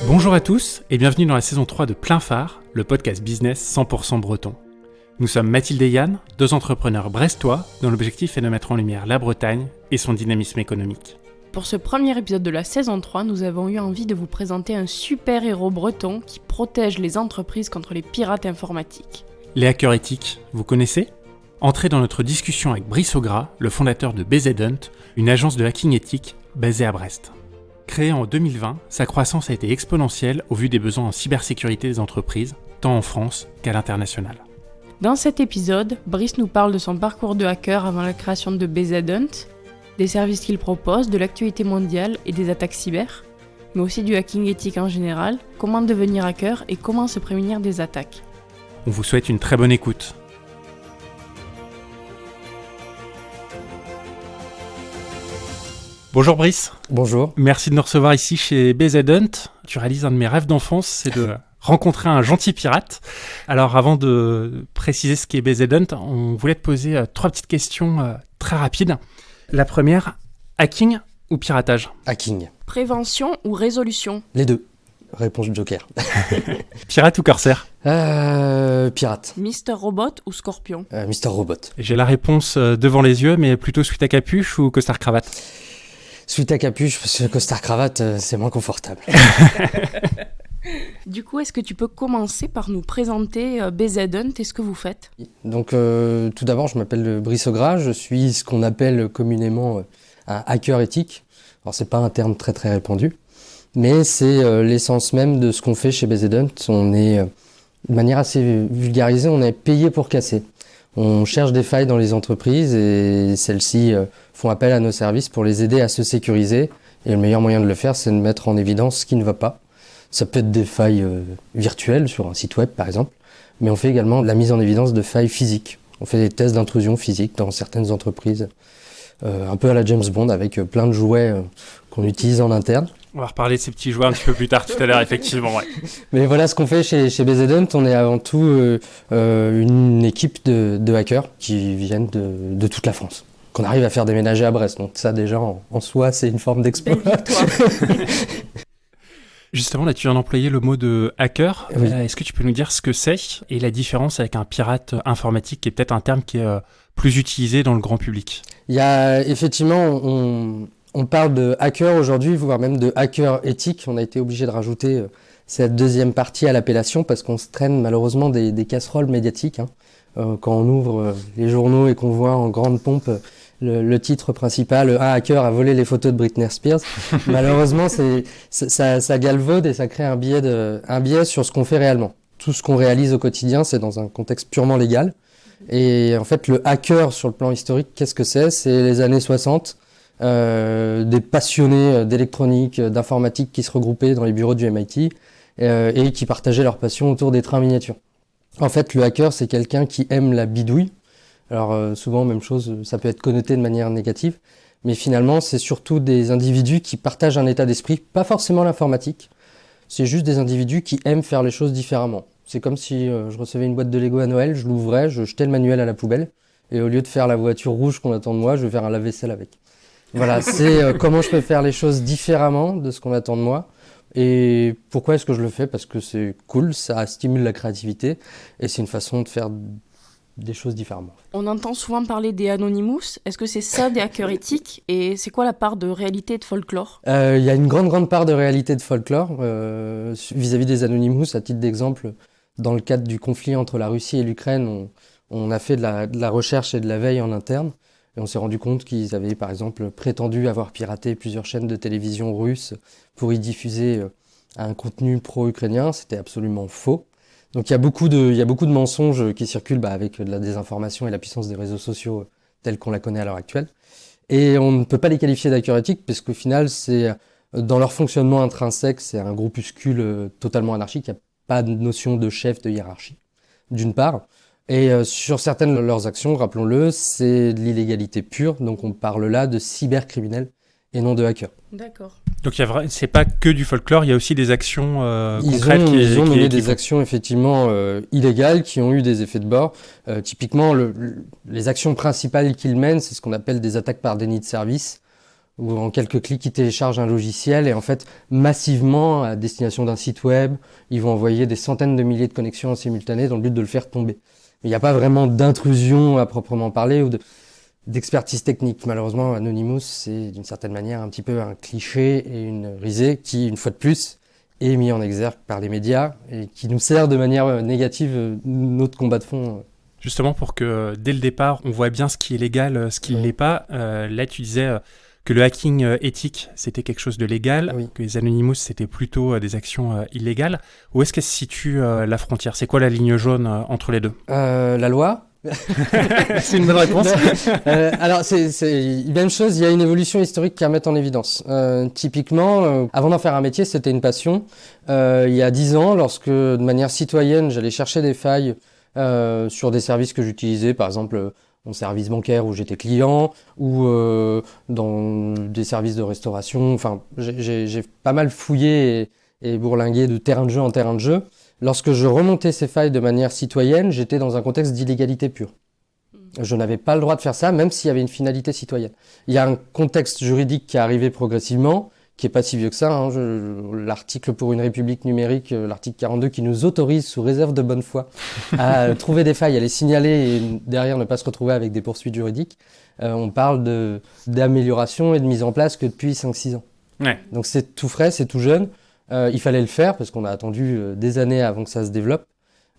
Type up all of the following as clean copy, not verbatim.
Bonjour à tous et bienvenue dans la saison 3 de Plein Phare, le podcast business 100% breton. Nous sommes Mathilde et Yann, deux entrepreneurs brestois dont l'objectif est de mettre en lumière la Bretagne et son dynamisme économique. Pour ce premier épisode de la saison 3, nous avons eu envie de vous présenter un super-héros breton qui protège les entreprises contre les pirates informatiques. Les hackers éthiques, vous connaissez ? Entrez dans notre discussion avec Brice Augras, le fondateur de BZHunt, une agence de hacking éthique basée à Brest. Créée en 2020, sa croissance a été exponentielle au vu des besoins en cybersécurité des entreprises, tant en France qu'à l'international. Dans cet épisode, Brice nous parle de son parcours de hacker avant la création de BZHunt, des services qu'il propose, de l'actualité mondiale et des attaques cyber, mais aussi du hacking éthique en général, comment devenir hacker et comment se prémunir des attaques. On vous souhaite une très bonne écoute. Bonjour Brice. Bonjour. Merci de nous recevoir ici chez BZHunt. Tu réalises un de mes rêves d'enfance, c'est de rencontrer un gentil pirate. Alors avant de préciser ce qu'est BZHunt, on voulait te poser trois petites questions très rapides. La première, hacking ou piratage ? Hacking. Prévention ou résolution ? Les deux. Réponse Joker. Pirate ou corsaire ? Pirate. Mister Robot ou Scorpion ? Mister Robot. J'ai la réponse devant les yeux, mais plutôt sweat à capuche ou costard cravate ? Sweat à capuche, parce que costard cravate, c'est moins confortable. Du coup, est-ce que tu peux commencer par nous présenter BZHunt et ce que vous faites ? Donc, tout d'abord, je m'appelle Brice Augras, je suis ce qu'on appelle communément un hacker éthique. Alors, c'est pas un terme très très répandu, mais c'est l'essence même de ce qu'on fait chez BZHunt. On est, de manière assez vulgarisée, on est payé pour casser. On cherche des failles dans les entreprises et celles-ci font appel à nos services pour les aider à se sécuriser. Et le meilleur moyen de le faire, c'est de mettre en évidence ce qui ne va pas. Ça peut être des failles virtuelles sur un site web, par exemple, mais on fait également de la mise en évidence de failles physiques. On fait des tests d'intrusion physique dans certaines entreprises, un peu à la James Bond, avec plein de jouets qu'on utilise en interne. On va reparler de ces petits jouets un petit peu plus tard tout à l'heure, effectivement. Ouais. Mais voilà ce qu'on fait chez BZHunt. On est avant tout une équipe de hackers qui viennent de toute la France. Qu'on arrive à faire déménager à Brest. Donc ça déjà en soi, c'est une forme d'exploit. Justement, là, tu viens d'employer le mot de hacker. Oui. Est-ce que tu peux nous dire ce que c'est et la différence avec un pirate informatique, qui est peut-être un terme qui est plus utilisé dans le grand public ? Il y a effectivement, on parle de hacker aujourd'hui, voire même de hacker éthique. On a été obligé de rajouter cette deuxième partie à l'appellation parce qu'on se traîne malheureusement des casseroles médiatiques. Quand on ouvre les journaux et qu'on voit en grande pompe le titre principal, un hacker a volé les photos de Britney Spears. Malheureusement, ça galvaude et ça crée un biais sur ce qu'on fait réellement. Tout ce qu'on réalise au quotidien, c'est dans un contexte purement légal. Et en fait, le hacker sur le plan historique, qu'est-ce que c'est ? C'est les années 60, des passionnés d'électronique, d'informatique qui se regroupaient dans les bureaux du MIT et qui partageaient leur passion autour des trains miniatures. En fait, le hacker, c'est quelqu'un qui aime la bidouille. Alors souvent, même chose, ça peut être connoté de manière négative, mais finalement, c'est surtout des individus qui partagent un état d'esprit, pas forcément l'informatique, c'est juste des individus qui aiment faire les choses différemment. C'est comme si je recevais une boîte de Lego à Noël, je l'ouvrais, je jetais le manuel à la poubelle, et au lieu de faire la voiture rouge qu'on attend de moi, je vais faire un lave-vaisselle avec. Voilà, c'est comment je peux faire les choses différemment de ce qu'on attend de moi. Et pourquoi est-ce que je le fais ? Parce que c'est cool, ça stimule la créativité, et c'est une façon de faire des choses différemment. On entend souvent parler des Anonymous. Est-ce que c'est ça des hackers éthiques ? Et c'est quoi la part de réalité et de folklore ? Il y a une grande part de réalité de folklore vis-à-vis des Anonymous. À titre d'exemple, dans le cadre du conflit entre la Russie et l'Ukraine, on a fait de la recherche et de la veille en interne. Et on s'est rendu compte qu'ils avaient, par exemple, prétendu avoir piraté plusieurs chaînes de télévision russes pour y diffuser un contenu pro-ukrainien. C'était absolument faux. Donc il y a beaucoup de mensonges qui circulent avec de la désinformation et la puissance des réseaux sociaux telle qu'on la connaît à l'heure actuelle. Et on ne peut pas les qualifier d'hackers éthiques parce qu'au final, c'est dans leur fonctionnement intrinsèque, c'est un groupuscule totalement anarchique. Il n'y a pas de notion de chef, de hiérarchie, d'une part. Et sur certaines de leurs actions, rappelons-le, c'est de l'illégalité pure. Donc on parle là de cybercriminels et non de hackers. D'accord. Donc c'est pas que du folklore, il y a aussi des actions concrètes ils ont mené des actions effectivement illégales qui ont eu des effets de bord. Typiquement, les actions principales qu'ils mènent, c'est ce qu'on appelle des attaques par déni de service. où en quelques clics, ils téléchargent un logiciel et en fait, massivement, à destination d'un site web, ils vont envoyer des centaines de milliers de connexions en simultané dans le but de le faire tomber. Il n'y a pas vraiment d'intrusion à proprement parler ou d'expertise technique. Malheureusement, Anonymous, c'est d'une certaine manière un petit peu un cliché et une risée qui, une fois de plus, est mis en exergue par les médias et qui nous sert de manière négative notre combat de fond. Justement, pour que dès le départ, on voit bien ce qui est légal, ce qui ne l'est pas. Là, tu disais que le hacking éthique, c'était quelque chose de légal, que les Anonymous, c'était plutôt des actions illégales. Où est-ce qu'elle se situe la frontière ? C'est quoi la ligne jaune entre les deux ? La loi. C'est une bonne réponse. Alors, c'est même chose, il y a une évolution historique qui à mettre en évidence. Typiquement, avant d'en faire un métier, c'était une passion. Il y a 10 ans, lorsque de manière citoyenne, j'allais chercher des failles sur des services que j'utilisais, par exemple mon service bancaire où j'étais client, ou dans des services de restauration. Enfin, j'ai pas mal fouillé et bourlingué de terrain de jeu en terrain de jeu. Lorsque je remontais ces failles de manière citoyenne, j'étais dans un contexte d'illégalité pure. Je n'avais pas le droit de faire ça, même s'il y avait une finalité citoyenne. Il y a un contexte juridique qui est arrivé progressivement, qui est pas si vieux que ça. L'article pour une république numérique, l'article 42, qui nous autorise, sous réserve de bonne foi, à trouver des failles, à les signaler et derrière ne pas se retrouver avec des poursuites juridiques. On parle d'amélioration et de mise en place que depuis 5-6 ans. Ouais. Donc c'est tout frais, c'est tout jeune. Il fallait le faire parce qu'on a attendu des années avant que ça se développe.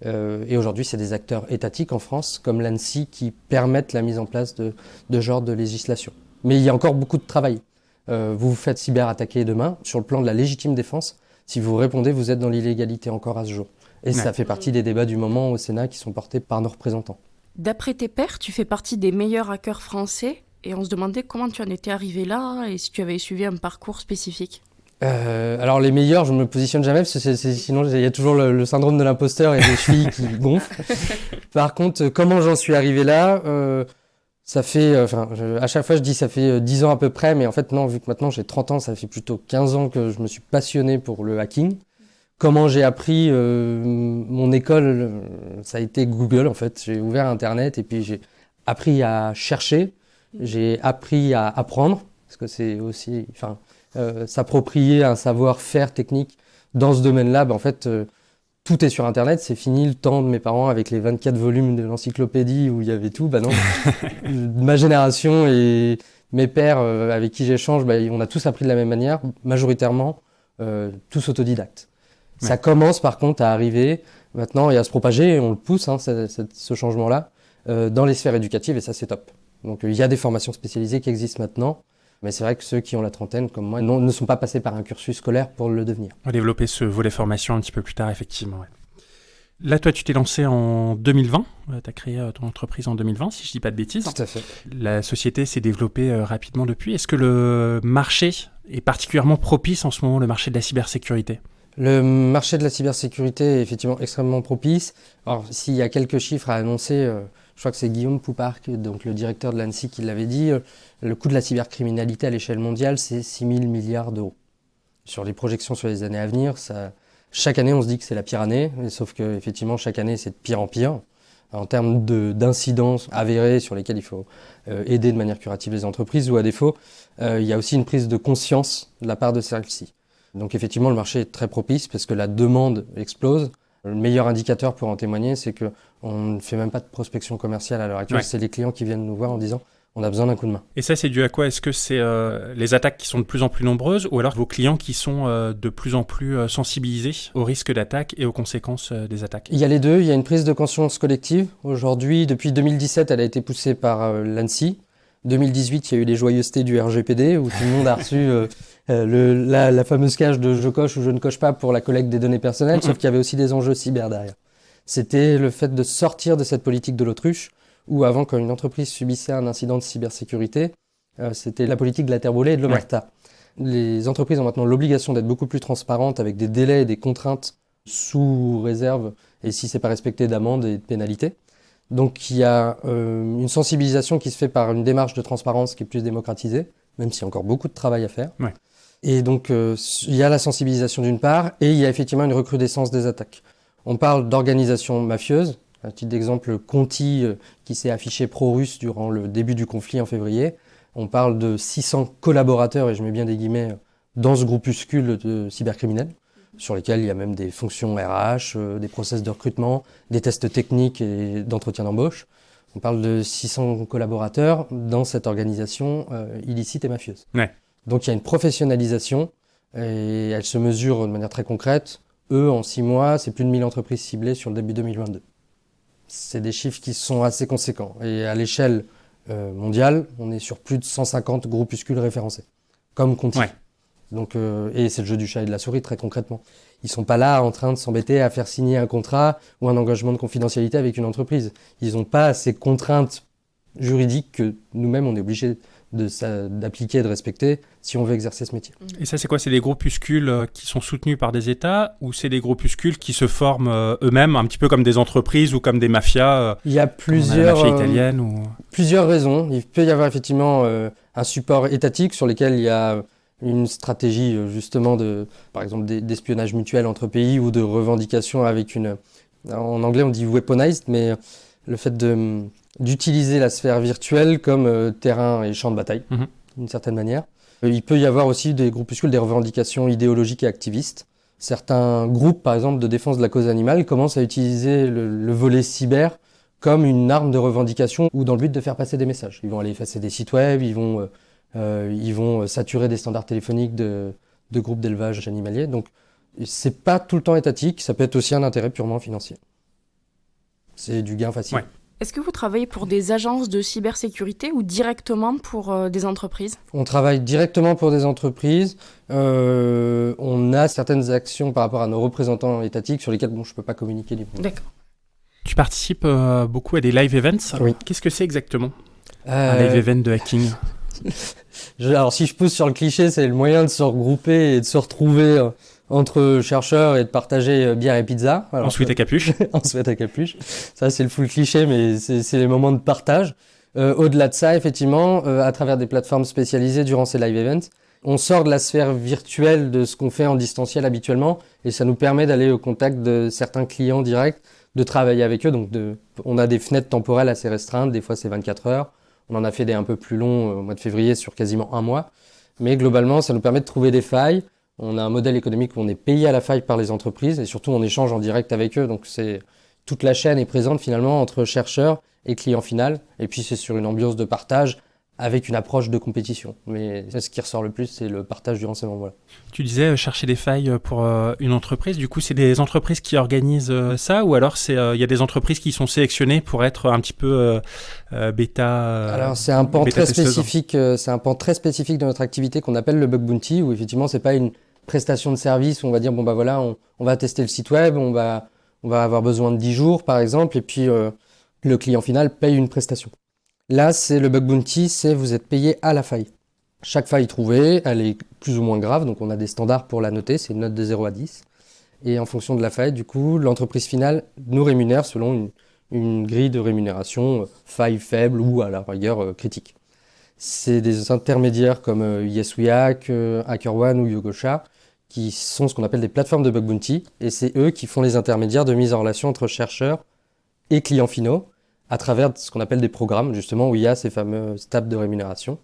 Et aujourd'hui, c'est des acteurs étatiques en France, comme l'ANSSI, qui permettent la mise en place de genre de législation. Mais il y a encore beaucoup de travail. Vous vous faites cyberattaquer demain, sur le plan de la légitime défense. Si vous répondez, vous êtes dans l'illégalité encore à ce jour. Et ça fait partie des débats du moment au Sénat qui sont portés par nos représentants. D'après tes pairs, tu fais partie des meilleurs hackers français. Et on se demandait comment tu en étais arrivé là et si tu avais suivi un parcours spécifique. Alors les meilleurs, je me positionne jamais parce que sinon il y a toujours le syndrome de l'imposteur et des chevilles qui gonflent. Par contre, comment j'en suis arrivé là ça fait, à chaque fois je dis ça fait 10 ans à peu près, mais en fait non, vu que maintenant j'ai 30 ans, ça fait plutôt 15 ans que je me suis passionné pour le hacking. Comment j'ai appris mon école, ça a été Google en fait. J'ai ouvert Internet et puis j'ai appris à chercher, j'ai appris à apprendre, parce que c'est aussi, s'approprier un savoir-faire technique dans ce domaine-là, en fait, tout est sur Internet. C'est fini le temps de mes parents avec les 24 volumes de l'encyclopédie où il y avait tout. Non, ma génération et mes pères avec qui j'échange, on a tous appris de la même manière, majoritairement, tous autodidactes. Ouais. Ça commence par contre à arriver maintenant et à se propager, et on le pousse, ce changement-là, dans les sphères éducatives, et ça c'est top. Donc il y a des formations spécialisées qui existent maintenant. Mais c'est vrai que ceux qui ont la trentaine, comme moi, ne sont pas passés par un cursus scolaire pour le devenir. On va développer ce volet formation un petit peu plus tard, effectivement. Ouais. Là, toi, tu t'es lancé en 2020. Tu as créé ton entreprise en 2020, si je ne dis pas de bêtises. Tout à fait. La société s'est développée rapidement depuis. Est-ce que le marché est particulièrement propice en ce moment, le marché de la cybersécurité ? Le marché de la cybersécurité est effectivement extrêmement propice. Alors, s'il y a quelques chiffres à annoncer, je crois que c'est Guillaume Poupard, donc le directeur de l'ANSSI, qui l'avait dit, le coût de la cybercriminalité à l'échelle mondiale, c'est 6 000 milliards d'euros. Sur les projections sur les années à venir, chaque année, on se dit que c'est la pire année, sauf qu'effectivement, chaque année, c'est de pire en pire. En termes d'incidences avérées sur lesquelles il faut aider de manière curative les entreprises, ou à défaut, il y a aussi une prise de conscience de la part de celles-ci. Donc effectivement, le marché est très propice parce que la demande explose. Le meilleur indicateur pour en témoigner, c'est qu'on ne fait même pas de prospection commerciale à l'heure actuelle. Ouais. C'est les clients qui viennent nous voir en disant « on a besoin d'un coup de main ». Et ça, c'est dû à quoi ? Est-ce que c'est les attaques qui sont de plus en plus nombreuses, ou alors vos clients qui sont de plus en plus sensibilisés aux risques d'attaque et aux conséquences des attaques ? Il y a les deux. Il y a une prise de conscience collective. Aujourd'hui, depuis 2017, elle a été poussée par l'ANSSI. 2018, il y a eu les joyeusetés du RGPD où tout le monde a reçu la fameuse cage de je coche ou je ne coche pas pour la collecte des données personnelles, sauf qu'il y avait aussi des enjeux cyber derrière. C'était le fait de sortir de cette politique de l'autruche où avant, quand une entreprise subissait un incident de cybersécurité, c'était la politique de la terre brûlée et de l'omerta. Ouais. Les entreprises ont maintenant l'obligation d'être beaucoup plus transparentes avec des délais et des contraintes sous réserve et si c'est pas respecté d'amendes et de pénalités. Donc il y a une sensibilisation qui se fait par une démarche de transparence qui est plus démocratisée, même s'il y a encore beaucoup de travail à faire. Ouais. Et donc il y a la sensibilisation d'une part, et il y a effectivement une recrudescence des attaques. On parle d'organisations mafieuses. À titre d'exemple, Conti, qui s'est affiché pro-russe durant le début du conflit en février. On parle de 600 collaborateurs, et je mets bien des guillemets, dans ce groupuscule de cybercriminels, sur lesquels il y a même des fonctions RH, des process de recrutement, des tests techniques et d'entretien d'embauche. On parle de 600 collaborateurs dans cette organisation illicite et mafieuse. Ouais. Donc il y a une professionnalisation, et elle se mesure de manière très concrète. Eux, en 6 mois, c'est plus de 1000 entreprises ciblées sur le début 2022. C'est des chiffres qui sont assez conséquents. Et à l'échelle mondiale, on est sur plus de 150 groupuscules référencés, comme Conti. Ouais. Donc, et c'est le jeu du chat et de la souris, très concrètement. Ils ne sont pas là en train de s'embêter à faire signer un contrat ou un engagement de confidentialité avec une entreprise. Ils n'ont pas ces contraintes juridiques que nous-mêmes, on est obligés d'appliquer et de respecter si on veut exercer ce métier. Et ça, c'est quoi? C'est des groupuscules qui sont soutenus par des États, ou c'est des groupuscules qui se forment eux-mêmes, un petit peu comme des entreprises ou comme des mafias Il y a la mafia italienne plusieurs raisons. Il peut y avoir effectivement un support étatique sur lequel il y a une stratégie justement par exemple d'espionnage mutuel entre pays ou de revendication avec en anglais on dit weaponized, mais le fait d'utiliser la sphère virtuelle comme terrain et champ de bataille, d'une certaine manière. Il peut y avoir aussi des groupuscules, des revendications idéologiques et activistes. Certains groupes, par exemple, de défense de la cause animale, commencent à utiliser le volet cyber comme une arme de revendication ou dans le but de faire passer des messages. Ils vont aller effacer des sites web, ils vont saturer des standards téléphoniques de groupes d'élevage animalier. Donc, c'est pas tout le temps étatique, ça peut être aussi un intérêt purement financier. C'est du gain facile. Ouais. Est-ce que vous travaillez pour des agences de cybersécurité ou directement pour des entreprises? On travaille directement pour des entreprises. On a certaines actions par rapport à nos représentants étatiques sur lesquelles je ne peux pas communiquer librement. D'accord. Tu participes beaucoup à des live events. Oui. Qu'est-ce que c'est exactement un live event de hacking? Alors si je pousse sur le cliché, c'est le moyen de se regrouper et de se retrouver entre chercheurs et de partager bière et pizza. Alors, En sweat à capuche. En sweat à capuche. Ça, c'est le full cliché, mais c'est les moments de partage. Au-delà de ça, effectivement, à travers des plateformes spécialisées durant ces live events, on sort de la sphère virtuelle de ce qu'on fait en distanciel habituellement, et ça nous permet d'aller au contact de certains clients directs, de travailler avec eux. Donc on a des fenêtres temporelles assez restreintes, des fois c'est 24 heures. On en a fait des un peu plus longs au mois de février sur quasiment 1 mois. Mais globalement, ça nous permet de trouver des failles. On a un modèle économique où on est payé à la faille par les entreprises et surtout on échange en direct avec eux. Donc toute la chaîne est présente finalement entre chercheurs et client final. Et puis c'est sur une ambiance de partage avec une approche de compétition. Mais ce qui ressort le plus, c'est le partage du renseignement. Voilà. Tu disais chercher des failles pour une entreprise. Du coup, c'est des entreprises qui organisent ça, ou alors il y a des entreprises qui sont sélectionnées pour être un petit peu bêta. Alors c'est un pan très spécifique. C'est un pan très spécifique de notre activité qu'on appelle le bug bounty, où effectivement c'est pas une prestation de service où on va dire bon bah voilà, on va tester le site web, on va avoir besoin de 10 jours par exemple, et puis le client final paye une prestation. Là, c'est le bug bounty, c'est vous êtes payé à la faille. Chaque faille trouvée, elle est plus ou moins grave, donc on a des standards pour la noter, c'est une note de 0 à 10. Et en fonction de la faille, du coup, l'entreprise finale nous rémunère selon une grille de rémunération, faille faible ou à la rigueur critique. C'est des intermédiaires comme YesWeHack, HackerOne ou Yogosha qui sont ce qu'on appelle des plateformes de bug bounty, et c'est eux qui font les intermédiaires de mise en relation entre chercheurs et clients finaux, à travers ce qu'on appelle des programmes, justement, où il y a ces fameuses tables de rémunération.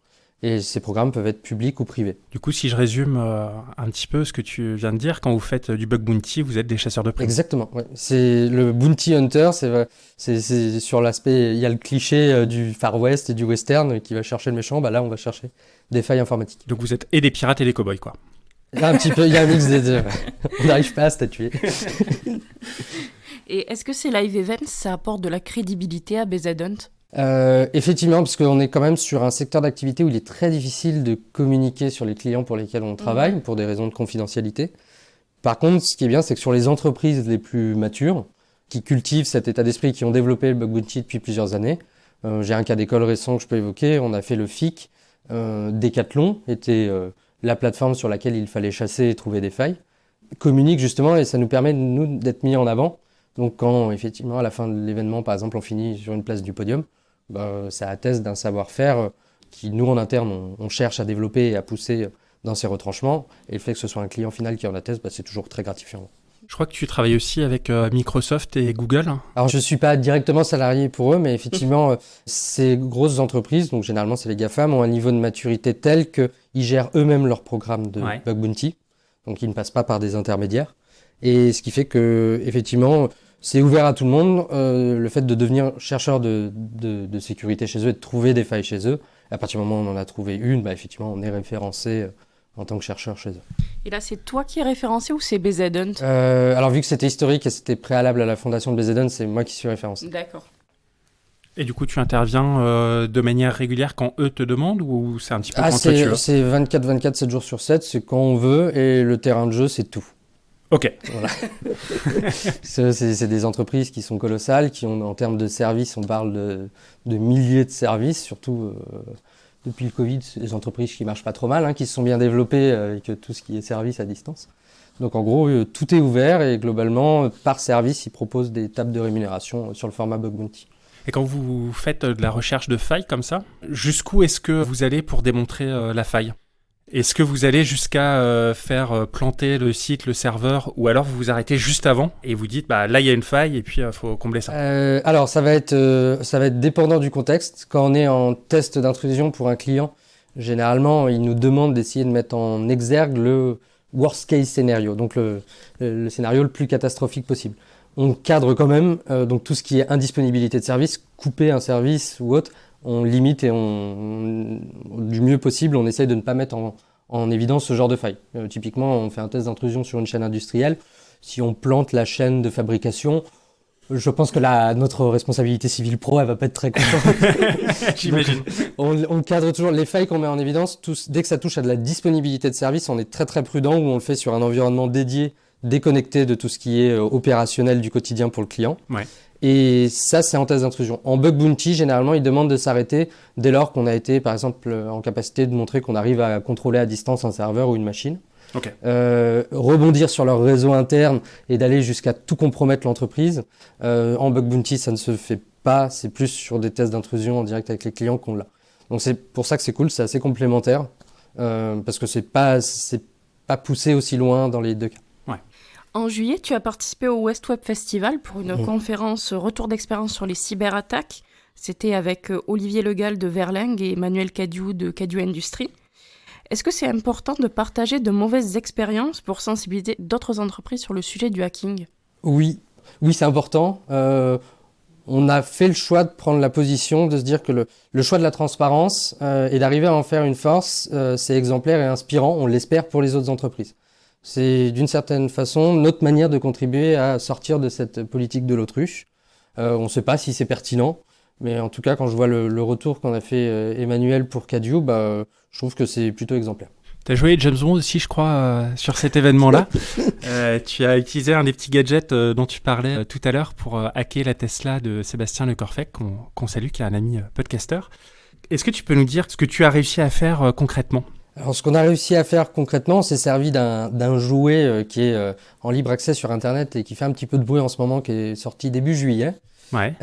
Et ces programmes peuvent être publics ou privés. Du coup, si je résume un petit peu ce que tu viens de dire, quand vous faites du bug bounty, vous êtes des chasseurs de primes. Exactement, ouais. C'est le bounty hunter, c'est sur l'aspect, il y a le cliché du Far West et du western qui va chercher le méchant, bah là on va chercher des failles informatiques. Donc vous êtes et des pirates et des cow-boys, quoi. Là, un petit peu, il y a un mix des deux. On n'arrive pas à statuer. Et est-ce que ces live events, ça apporte de la crédibilité à BZ Hunt ? Effectivement, parce qu'on est quand même sur un secteur d'activité où il est très difficile de communiquer sur les clients pour lesquels on travaille, pour des raisons de confidentialité. Par contre, ce qui est bien, c'est que sur les entreprises les plus matures, qui cultivent cet état d'esprit, qui ont développé le bug bounty depuis plusieurs années, j'ai un cas d'école récent que je peux évoquer, on a fait le FIC, Decathlon était la plateforme sur laquelle il fallait chasser et trouver des failles, communique justement et ça nous permet, nous, d'être mis en avant. Donc quand, effectivement, à la fin de l'événement, par exemple, on finit sur une place du podium, ça atteste d'un savoir-faire qui, nous, en interne, on cherche à développer et à pousser dans ses retranchements. Et le fait que ce soit un client final qui en atteste, c'est toujours très gratifiant. Je crois que tu travailles aussi avec Microsoft et Google. Alors, je ne suis pas directement salarié pour eux, mais effectivement, ces grosses entreprises, donc généralement c'est les GAFAM, ont un niveau de maturité tel qu'ils gèrent eux-mêmes leur programme de bug bounty. Donc, ils ne passent pas par des intermédiaires. Et ce qui fait que, effectivement, c'est ouvert à tout le monde. Le fait de devenir chercheur de sécurité chez eux et de trouver des failles chez eux, à partir du moment où on en a trouvé une, effectivement, on est référencé en tant que chercheur chez eux. Et là, c'est toi qui es référencé ou c'est BZ-Hunt ? Alors, vu que c'était historique et c'était préalable à la fondation de BZ-Hunt, c'est moi qui suis référencé. D'accord. Et du coup, tu interviens de manière régulière quand eux te demandent ou c'est un petit peu quand toi tu veux ? C'est 24/24, 7 jours sur 7, c'est quand on veut et le terrain de jeu, c'est tout. Ok. Voilà. c'est des entreprises qui sont colossales, qui ont, en termes de services, on parle de milliers de services, surtout depuis le Covid, c'est des entreprises qui marchent pas trop mal, qui se sont bien développées avec tout ce qui est service à distance. Donc en gros, tout est ouvert et globalement, par service, ils proposent des tables de rémunération sur le format Bug Bounty. Et quand vous faites de la recherche de failles comme ça, jusqu'où est-ce que vous allez pour démontrer la faille ? Est-ce que vous allez jusqu'à faire planter le site, le serveur, ou alors vous vous arrêtez juste avant et vous dites là il y a une faille et puis il faut combler ça ? Alors ça va être dépendant du contexte. Quand on est en test d'intrusion pour un client, généralement il nous demande d'essayer de mettre en exergue le worst case scénario, donc le scénario le plus catastrophique possible. On cadre quand même, donc tout ce qui est indisponibilité de service, couper un service ou autre, on limite et du mieux possible, on essaye de ne pas mettre en évidence ce genre de faille. Typiquement, on fait un test d'intrusion sur une chaîne industrielle. Si on plante la chaîne de fabrication, je pense que notre responsabilité civile pro, elle va pas être très contente. J'imagine. Donc, on cadre toujours les failles qu'on met en évidence. Dès que ça touche à de la disponibilité de service, on est très très prudent, où on le fait sur un environnement dédié, déconnecté de tout ce qui est opérationnel du quotidien pour le client. Ouais. Et ça, c'est en test d'intrusion. En bug bounty, généralement, ils demandent de s'arrêter dès lors qu'on a été, par exemple, en capacité de montrer qu'on arrive à contrôler à distance un serveur ou une machine. Okay. Rebondir sur leur réseau interne et d'aller jusqu'à tout compromettre l'entreprise. En bug bounty, ça ne se fait pas. C'est plus sur des tests d'intrusion en direct avec les clients qu'on l'a. Donc c'est pour ça que c'est cool, c'est assez complémentaire. Parce que c'est pas poussé aussi loin dans les deux cas. En juillet, tu as participé au West Web Festival pour une conférence retour d'expérience sur les cyberattaques. C'était avec Olivier Legal de Verlingue et Emmanuel Cadieux de Cadieux Industries. Est-ce que c'est important de partager de mauvaises expériences pour sensibiliser d'autres entreprises sur le sujet du hacking ? Oui, c'est important. On a fait le choix de prendre la position de se dire que le choix de la transparence et d'arriver à en faire une force, c'est exemplaire et inspirant, on l'espère, pour les autres entreprises. C'est d'une certaine façon notre manière de contribuer à sortir de cette politique de l'autruche. On ne sait pas si c'est pertinent, mais en tout cas, quand je vois le retour qu'on a fait Emmanuel pour Cadieux, je trouve que c'est plutôt exemplaire. Tu as joué James Bond aussi, je crois, sur cet événement-là. Tu as utilisé un des petits gadgets dont tu parlais tout à l'heure pour hacker la Tesla de Sébastien Lecorfec, qu'on salue, qui est un ami podcasteur. Est-ce que tu peux nous dire ce que tu as réussi à faire concrètement ? Alors, ce qu'on a réussi à faire concrètement, c'est servi d'un jouet qui est en libre accès sur Internet et qui fait un petit peu de bruit en ce moment, qui est sorti début juillet. Ouais.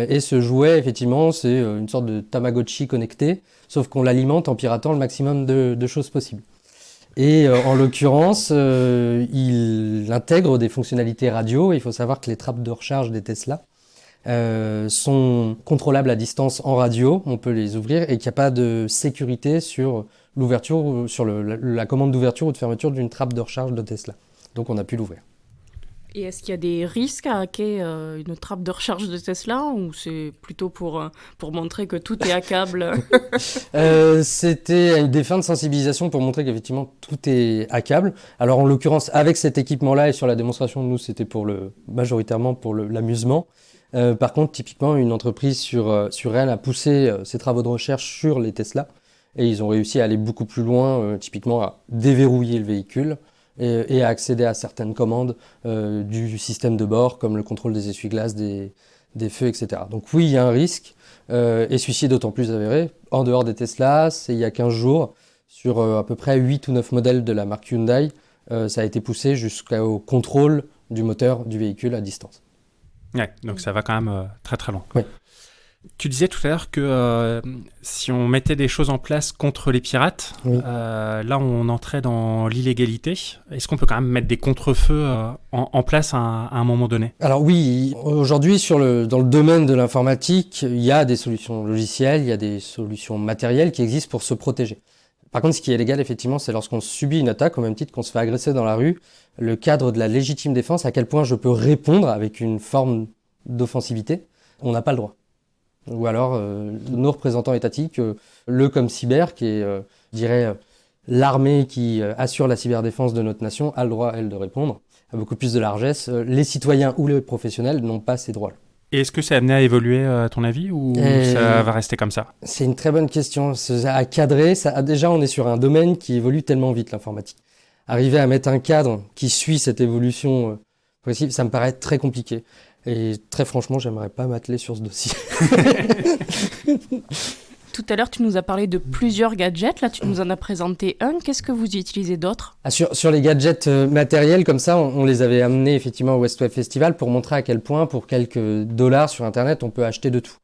Et ce jouet, effectivement, c'est une sorte de Tamagotchi connecté, sauf qu'on l'alimente en piratant le maximum de choses possibles. Et en l'occurrence, il intègre des fonctionnalités radio. Il faut savoir que les trappes de recharge des Tesla sont contrôlables à distance en radio. On peut les ouvrir et qu'il n'y a pas de sécurité sur l'ouverture, sur la commande d'ouverture ou de fermeture d'une trappe de recharge de Tesla. Donc on a pu l'ouvrir. Et est-ce qu'il y a des risques à hacker une trappe de recharge de Tesla, ou c'est plutôt pour montrer que tout est hackable ? C'était des fins de sensibilisation pour montrer qu'effectivement tout est hackable. Alors en l'occurrence, avec cet équipement-là et sur la démonstration, nous c'était majoritairement pour l'amusement. Par contre, typiquement, une entreprise sur elle a poussé ses travaux de recherche sur les Tesla et ils ont réussi à aller beaucoup plus loin, typiquement à déverrouiller le véhicule et à accéder à certaines commandes du système de bord, comme le contrôle des essuie-glaces, des feux, etc. Donc oui, il y a un risque, et celui-ci est d'autant plus avéré. En dehors des Tesla, c'est il y a 15 jours, sur à peu près 8 ou 9 modèles de la marque Hyundai, ça a été poussé jusqu'au contrôle du moteur du véhicule à distance. Ouais, donc ça va quand même très très loin. Oui. Tu disais tout à l'heure que si on mettait des choses en place contre les pirates, Oui. là on entrait dans l'illégalité. Est-ce qu'on peut quand même mettre des contre-feux en place à un moment donné? Alors oui, aujourd'hui dans le domaine de l'informatique, il y a des solutions logicielles, il y a des solutions matérielles qui existent pour se protéger. Par contre, ce qui est légal, effectivement, c'est lorsqu'on subit une attaque, au même titre qu'on se fait agresser dans la rue, le cadre de la légitime défense, à quel point je peux répondre avec une forme d'offensivité, on n'a pas le droit. Ou alors, nos représentants étatiques, le comme cyber, qui est, je dirais, l'armée qui assure la cyberdéfense de notre nation, a le droit, elle, de répondre à beaucoup plus de largesse. Les citoyens ou les professionnels n'ont pas ces droits-là. Et est-ce que ça a amené à évoluer, à ton avis, ou ça va rester comme ça? C'est une très bonne question. À cadrer, déjà, on est sur un domaine qui évolue tellement vite, l'informatique. Arriver à mettre un cadre qui suit cette évolution possible, ça me paraît très compliqué. Et très franchement, j'aimerais pas m'atteler sur ce dossier. Tout à l'heure, tu nous as parlé de plusieurs gadgets. Là, tu nous en as présenté un. Qu'est-ce que vous utilisez d'autre? Sur les gadgets matériels comme ça, on les avait amenés effectivement au West Web Festival pour montrer à quel point, pour quelques dollars sur Internet, on peut acheter de tout.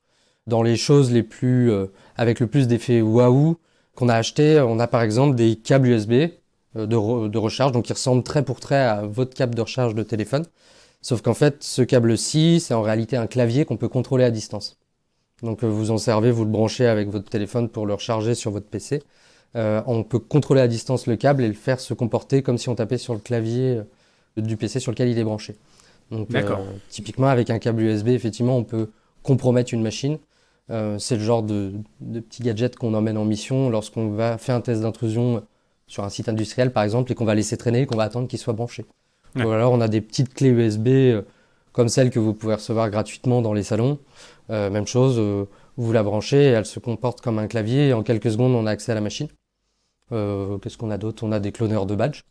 Dans les choses les plus avec le plus d'effet waouh qu'on a acheté, on a par exemple des câbles USB de recharge, donc qui ressemblent trait pour trait à votre câble de recharge de téléphone. Sauf qu'en fait, ce câble-ci, c'est en réalité un clavier qu'on peut contrôler à distance. Donc vous en servez, vous le branchez avec votre téléphone pour le recharger sur votre PC. On peut contrôler à distance le câble et le faire se comporter comme si on tapait sur le clavier du PC sur lequel il est branché. Donc typiquement avec un câble USB, effectivement, on peut compromettre une machine. C'est le genre de petit gadget qu'on emmène en mission lorsqu'on va faire un test d'intrusion sur un site industriel par exemple et qu'on va laisser traîner et qu'on va attendre qu'il soit branché. Ouais. Ou alors on a des petites clés USB comme celles que vous pouvez recevoir gratuitement dans les salons. Même chose, vous la branchez et elle se comporte comme un clavier et en quelques secondes on a accès à la machine. Qu'est-ce qu'on a d'autre? On a des cloneurs de badges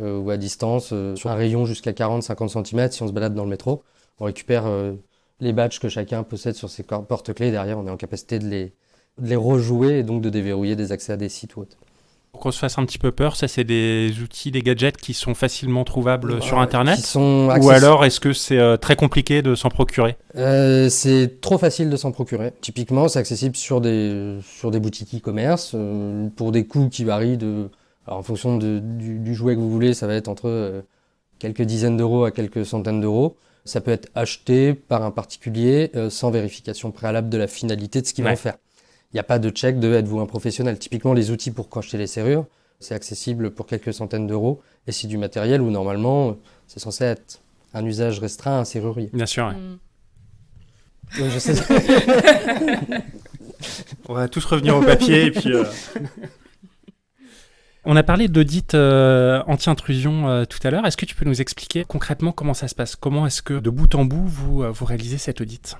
ou à distance, sur un rayon jusqu'à 40-50 cm, si on se balade dans le métro, on récupère les badges que chacun possède sur ses porte-clés. Derrière, on est en capacité de les rejouer et donc de déverrouiller des accès à des sites ou autres. Pour qu'on se fasse un petit peu peur, ça c'est des outils, des gadgets qui sont facilement trouvables sur Internet, qui sont ou alors est-ce que c'est très compliqué de s'en procurer? C'est trop facile de s'en procurer. Typiquement, c'est accessible sur des boutiques e-commerce pour des coûts qui varient alors en fonction du jouet que vous voulez, ça va être entre quelques dizaines d'euros à quelques centaines d'euros. Ça peut être acheté par un particulier sans vérification préalable de la finalité de ce qu'il va en faire. Il n'y a pas de check de êtes-vous un professionnel. Typiquement, les outils pour crocheter les serrures, c'est accessible pour quelques centaines d'euros. Et c'est du matériel où normalement, c'est censé être un usage restreint à un serrurier. Bien sûr, oui. Donc, je sais. On va tous revenir au papier et puis... On a parlé d'audit anti-intrusion tout à l'heure. Est-ce que tu peux nous expliquer concrètement comment ça se passe? Comment est-ce que de bout en bout, vous réalisez cet audit?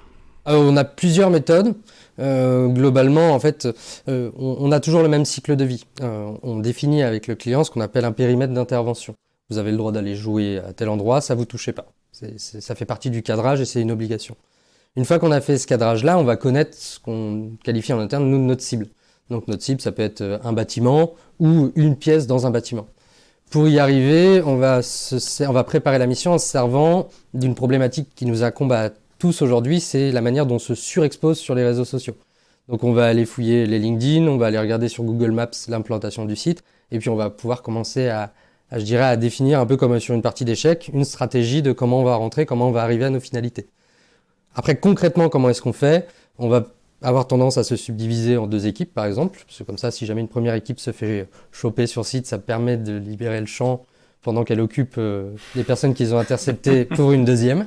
On a plusieurs méthodes. Globalement, en fait, on a toujours le même cycle de vie. On définit avec le client ce qu'on appelle un périmètre d'intervention. Vous avez le droit d'aller jouer à tel endroit, ça ne vous touchez pas. Ça fait partie du cadrage et c'est une obligation. Une fois qu'on a fait ce cadrage-là, on va connaître ce qu'on qualifie en interne, nous, notre cible. Donc notre cible, ça peut être un bâtiment ou une pièce dans un bâtiment. Pour y arriver, on va préparer la mission en se servant d'une problématique qui nous incombe à tous aujourd'hui, c'est la manière dont on se surexpose sur les réseaux sociaux. Donc on va aller fouiller les LinkedIn, on va aller regarder sur Google Maps l'implantation du site, et puis on va pouvoir commencer à définir un peu comme sur une partie d'échecs, une stratégie de comment on va rentrer, comment on va arriver à nos finalités. Après, concrètement, comment est-ce qu'on fait? On va avoir tendance à se subdiviser en 2 équipes, par exemple, parce que comme ça, si jamais une première équipe se fait choper sur site, ça permet de libérer le champ pendant qu'elle occupe les personnes qu'ils ont interceptées pour une deuxième.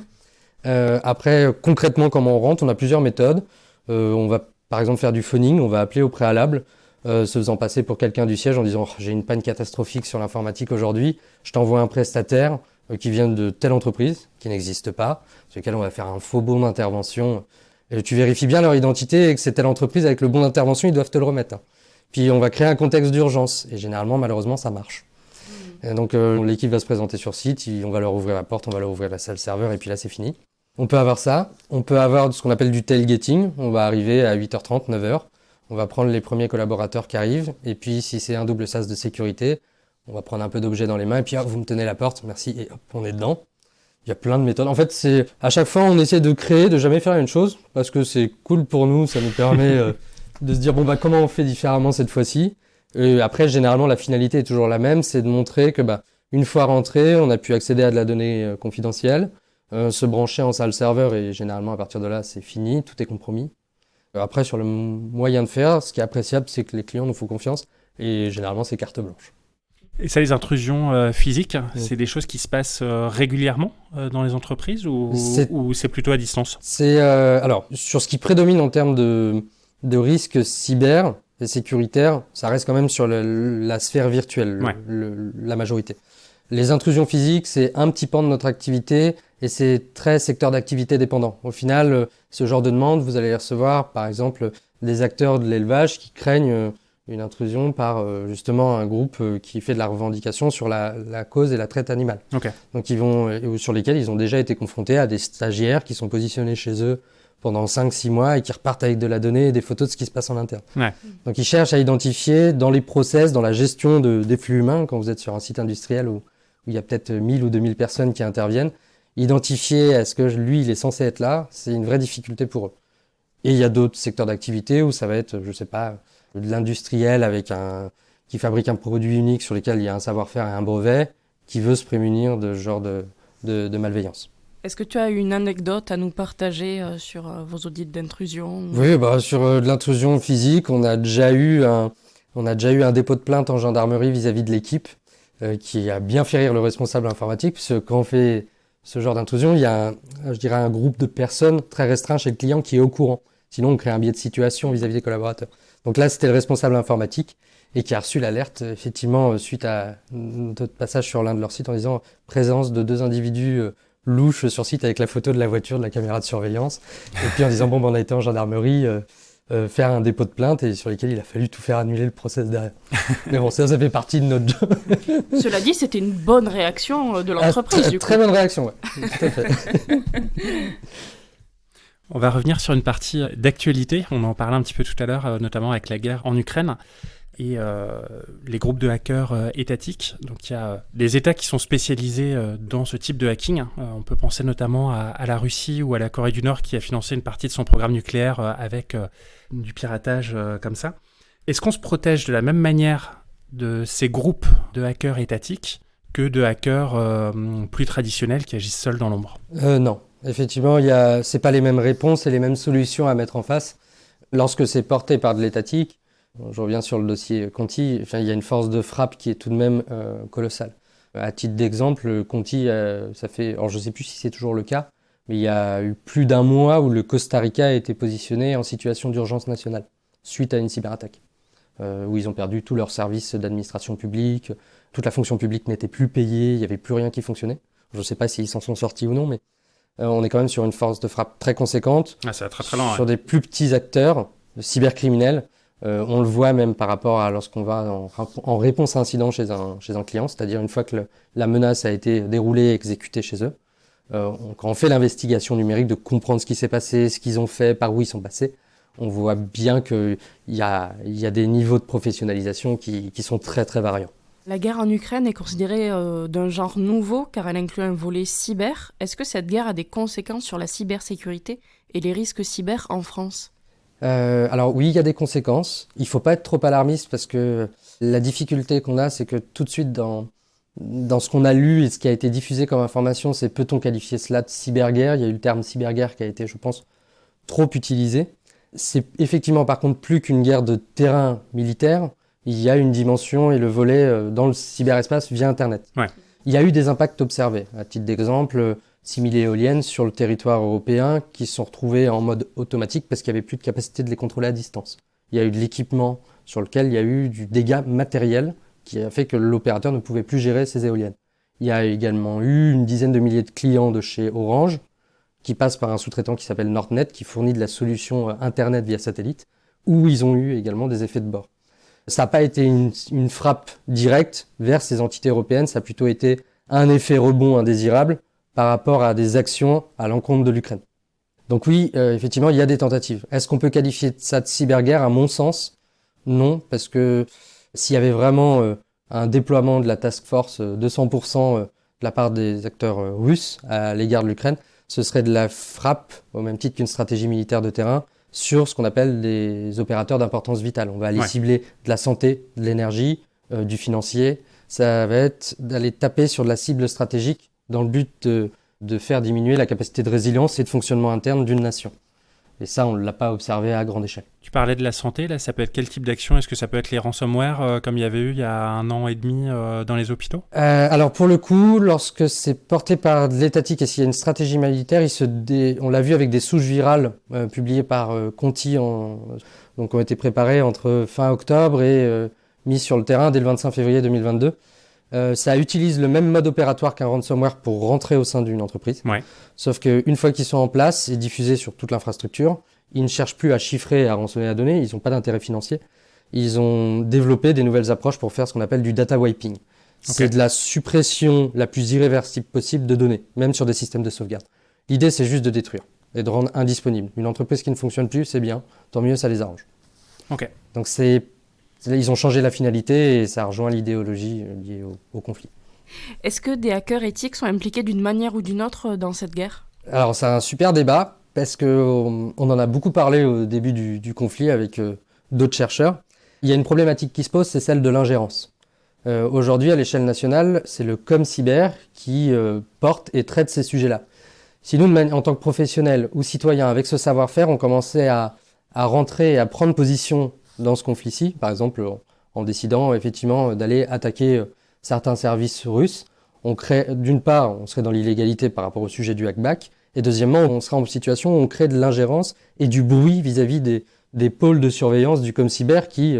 Après, concrètement, comment on rentre? On a plusieurs méthodes. On va, par exemple, faire du phoning. On va appeler au préalable, se faisant passer pour quelqu'un du siège en disant « J'ai une panne catastrophique sur l'informatique aujourd'hui. Je t'envoie un prestataire qui vient de telle entreprise, qui n'existe pas, sur lequel on va faire un faux bon d'intervention. Et tu vérifies bien leur identité et que c'est telle entreprise avec le bon d'intervention, ils doivent te le remettre. Puis on va créer un contexte d'urgence. Et généralement, malheureusement, ça marche. Et donc l'équipe va se présenter sur site, on va leur ouvrir la porte, on va leur ouvrir la salle serveur et puis là c'est fini. On peut avoir ça, on peut avoir ce qu'on appelle du tailgating, on va arriver à 8h30, 9h, on va prendre les premiers collaborateurs qui arrivent et puis si c'est un double sas de sécurité, on va prendre un peu d'objets dans les mains et puis hop, vous me tenez la porte, merci, et hop, on est dedans. Il y a plein de méthodes. En fait, à chaque fois, on essaie de créer, de jamais faire la même chose, parce que c'est cool pour nous, ça nous permet de se dire, comment on fait différemment cette fois-ci. Et après, généralement, la finalité est toujours la même, c'est de montrer que une fois rentré, on a pu accéder à de la donnée confidentielle, se brancher en salle serveur, et généralement, à partir de là, c'est fini, tout est compromis. Après, sur le moyen de faire, ce qui est appréciable, c'est que les clients nous font confiance, et généralement, c'est carte blanche. Et ça, les intrusions physiques, c'est des choses qui se passent régulièrement dans les entreprises ou c'est plutôt à distance? Alors, sur ce qui prédomine en termes de risques cyber et sécuritaires, ça reste quand même sur la sphère virtuelle, la majorité. Les intrusions physiques, c'est un petit pan de notre activité et c'est très secteur d'activité dépendant. Au final, ce genre de demande, vous allez recevoir, par exemple, des acteurs de l'élevage qui craignent une intrusion par justement un groupe qui fait de la revendication sur la cause et la traite animale. Okay. Donc sur lesquels ils ont déjà été confrontés à des stagiaires qui sont positionnés chez eux pendant 5-6 mois et qui repartent avec de la donnée et des photos de ce qui se passe en interne. Ouais. Donc ils cherchent à identifier dans les process, dans la gestion des flux humains, quand vous êtes sur un site industriel où il y a peut-être 1000 ou 2000 personnes qui interviennent, identifier est-ce que lui il est censé être là, c'est une vraie difficulté pour eux. Et il y a d'autres secteurs d'activité où ça va être, je sais pas, de l'industriel qui fabrique un produit unique sur lequel il y a un savoir-faire et un brevet, qui veut se prémunir de ce genre de malveillance. Est-ce que tu as une anecdote à nous partager sur vos audits d'intrusion? Oui, sur de l'intrusion physique, on a déjà eu un dépôt de plainte en gendarmerie vis-à-vis de l'équipe qui a bien fait rire le responsable informatique, puisque quand on fait ce genre d'intrusion, il y a un groupe de personnes très restreint chez le client qui est au courant. Sinon, on crée un biais de situation vis-à-vis des collaborateurs. Donc là, c'était le responsable informatique et qui a reçu l'alerte, effectivement, suite à notre passage sur l'un de leurs sites en disant présence de 2 individus louches sur site avec la photo de la voiture, de la caméra de surveillance. Et puis en disant, on a été en gendarmerie faire un dépôt de plainte et sur lesquels il a fallu tout faire annuler le process derrière. Mais bon, ça fait partie de notre job. Cela dit, c'était une bonne réaction de l'entreprise, du coup. Très bonne réaction, ouais. Tout à fait. On va revenir sur une partie d'actualité. On en parlait un petit peu tout à l'heure, notamment avec la guerre en Ukraine et les groupes de hackers étatiques. Donc il y a des États qui sont spécialisés dans ce type de hacking. On peut penser notamment à la Russie ou à la Corée du Nord qui a financé une partie de son programme nucléaire avec du piratage comme ça. Est-ce qu'on se protège de la même manière de ces groupes de hackers étatiques que de hackers plus traditionnels qui agissent seuls dans l'ombre? Non. Effectivement, c'est pas les mêmes réponses et les mêmes solutions à mettre en face. Lorsque c'est porté par de l'étatique, je reviens sur le dossier Conti, il y a une force de frappe qui est tout de même colossale. À titre d'exemple, Conti, alors je sais plus si c'est toujours le cas, mais il y a eu plus d'1 mois où le Costa Rica a été positionné en situation d'urgence nationale suite à une cyberattaque, où ils ont perdu tous leurs services d'administration publique, toute la fonction publique n'était plus payée, il n'y avait plus rien qui fonctionnait. Je ne sais pas s'ils s'en sont sortis ou non, mais on est quand même sur une force de frappe très conséquente, ça va très, très loin, sur des plus petits acteurs cybercriminels. On le voit même par rapport à lorsqu'on va en réponse à un incident chez un client, c'est-à-dire une fois que la menace a été déroulée et exécutée chez eux. Quand on fait l'investigation numérique de comprendre ce qui s'est passé, ce qu'ils ont fait, par où ils sont passés, on voit bien qu'il y a des niveaux de professionnalisation qui sont très très variants. La guerre en Ukraine est considérée d'un genre nouveau car elle inclut un volet cyber. Est-ce que cette guerre a des conséquences sur la cybersécurité et les risques cyber en France ? Alors oui, il y a des conséquences. Il ne faut pas être trop alarmiste parce que la difficulté qu'on a, c'est que tout de suite dans ce qu'on a lu et ce qui a été diffusé comme information, c'est peut-on qualifier cela de cyberguerre ? Il y a eu le terme cyberguerre qui a été, je pense, trop utilisé. C'est effectivement par contre plus qu'une guerre de terrain militaire. Il y a une dimension et le volet dans le cyberespace via Internet. Ouais. Il y a eu des impacts observés. À titre d'exemple, 6000 éoliennes sur le territoire européen qui se sont retrouvées en mode automatique parce qu'il n'y avait plus de capacité de les contrôler à distance. Il y a eu de l'équipement sur lequel il y a eu du dégât matériel qui a fait que l'opérateur ne pouvait plus gérer ces éoliennes. Il y a également eu une dizaine de milliers de clients de chez Orange qui passent par un sous-traitant qui s'appelle Nordnet qui fournit de la solution Internet via satellite où ils ont eu également des effets de bord. Ça n'a pas été une frappe directe vers ces entités européennes, ça a plutôt été un effet rebond indésirable par rapport à des actions à l'encontre de l'Ukraine. Donc oui, effectivement, il y a des tentatives. Est-ce qu'on peut qualifier ça de cyberguerre ? À mon sens, non, parce que s'il y avait vraiment un déploiement de la task force de 100% de la part des acteurs russes à l'égard de l'Ukraine, ce serait de la frappe, au même titre qu'une stratégie militaire de terrain, sur ce qu'on appelle des opérateurs d'importance vitale. On va aller cibler de la santé, de l'énergie, du financier. Ça va être d'aller taper sur de la cible stratégique dans le but de faire diminuer la capacité de résilience et de fonctionnement interne d'une nation. Et ça, on ne l'a pas observé à grande échelle. Tu parlais de la santé, là, ça peut être quel type d'action? Est-ce que ça peut être les ransomware, comme il y avait eu il y a 1 an et demi dans les hôpitaux? Alors pour le coup, lorsque c'est porté par de l'étatique et s'il y a une stratégie militaire, on l'a vu avec des souches virales publiées par Conti, donc ont été préparées entre fin octobre et mises sur le terrain dès le 25 février 2022. Ça utilise le même mode opératoire qu'un ransomware pour rentrer au sein d'une entreprise. Ouais. Sauf qu'une fois qu'ils sont en place et diffusés sur toute l'infrastructure, ils ne cherchent plus à chiffrer et à rançonner la donnée, ils n'ont pas d'intérêt financier. Ils ont développé des nouvelles approches pour faire ce qu'on appelle du data wiping. C'est de la suppression la plus irréversible possible de données, même sur des systèmes de sauvegarde. L'idée, c'est juste de détruire et de rendre indisponible. Une entreprise qui ne fonctionne plus, c'est bien, tant mieux, ça les arrange. Donc ils ont changé la finalité et ça rejoint l'idéologie liée au conflit. Est-ce que des hackers éthiques sont impliqués d'une manière ou d'une autre dans cette guerre? Alors c'est un super débat parce qu'on en a beaucoup parlé au début du conflit avec d'autres chercheurs. Il y a une problématique qui se pose, c'est celle de l'ingérence. Aujourd'hui, à l'échelle nationale, c'est le ComCyber qui porte et traite ces sujets-là. Si nous, en tant que professionnels ou citoyens, avec ce savoir-faire, on commençait à rentrer et à prendre position dans ce conflit-ci, par exemple en décidant effectivement d'aller attaquer certains services russes, d'une part, on serait dans l'illégalité par rapport au sujet du hackback, et deuxièmement, on serait en situation où on crée de l'ingérence et du bruit vis-à-vis des pôles de surveillance du ComCyber qui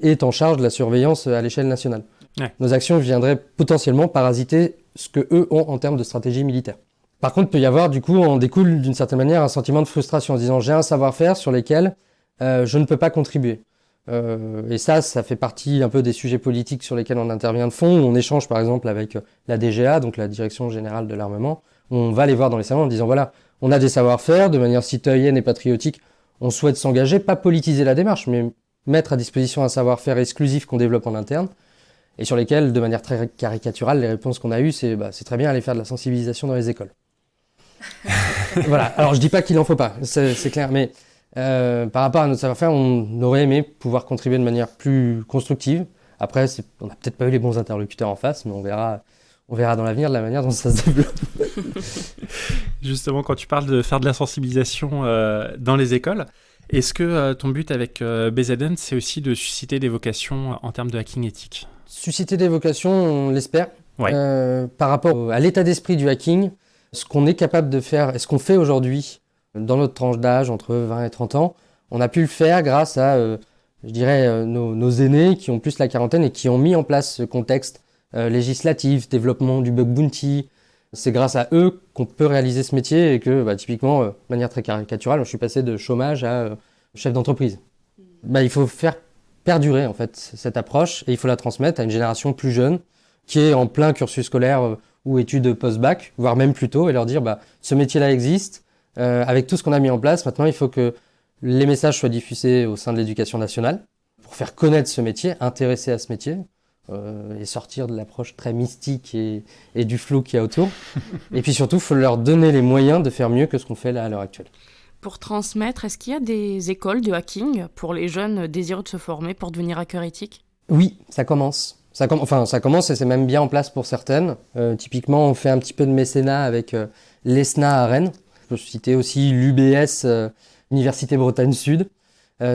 est en charge de la surveillance à l'échelle nationale. Ouais. Nos actions viendraient potentiellement parasiter ce que eux ont en termes de stratégie militaire. Par contre, il peut y avoir, du coup, en découle d'une certaine manière un sentiment de frustration en se disant j'ai un savoir-faire sur lesquels je ne peux pas contribuer. Et ça fait partie un peu des sujets politiques sur lesquels on intervient de fond. On échange par exemple avec la DGA, donc la Direction Générale de l'Armement. On va les voir dans les salons en disant voilà, on a des savoir-faire de manière citoyenne et patriotique. On souhaite s'engager, pas politiser la démarche, mais mettre à disposition un savoir-faire exclusif qu'on développe en interne et sur lesquels, de manière très caricaturale, les réponses qu'on a eues, c'est très bien aller faire de la sensibilisation dans les écoles. Voilà. Alors je dis pas qu'il en faut pas, c'est clair, mais par rapport à notre savoir-faire, on aurait aimé pouvoir contribuer de manière plus constructive. Après, on n'a peut-être pas eu les bons interlocuteurs en face, mais on verra dans l'avenir de la manière dont ça se développe. Justement, quand tu parles de faire de la sensibilisation dans les écoles, est-ce que ton but avec BZN, c'est aussi de susciter des vocations en termes de hacking éthique? Susciter des vocations, on l'espère. Ouais. Par rapport à l'état d'esprit du hacking, ce qu'on est capable de faire et ce qu'on fait aujourd'hui dans notre tranche d'âge, entre 20 et 30 ans, on a pu le faire grâce à, nos aînés qui ont plus la quarantaine et qui ont mis en place ce contexte législatif, développement du bug bounty. C'est grâce à eux qu'on peut réaliser ce métier et que, typiquement, de manière très caricaturale, je suis passé de chômage à chef d'entreprise. Il faut faire perdurer en fait cette approche et il faut la transmettre à une génération plus jeune qui est en plein cursus scolaire ou études post-bac, voire même plus tôt, et leur dire ce métier-là existe. Avec tout ce qu'on a mis en place, maintenant il faut que les messages soient diffusés au sein de l'éducation nationale pour faire connaître ce métier, intéresser à ce métier et sortir de l'approche très mystique et du flou qu'il y a autour. Et puis surtout, il faut leur donner les moyens de faire mieux que ce qu'on fait là à l'heure actuelle. Pour transmettre, est-ce qu'il y a des écoles de hacking pour les jeunes désireux de se former pour devenir hacker éthique? Oui, ça commence. Ça commence et c'est même bien en place pour certaines. Typiquement, on fait un petit peu de mécénat avec l'ESNA à Rennes. Je peux citer aussi l'UBS, Université Bretagne Sud,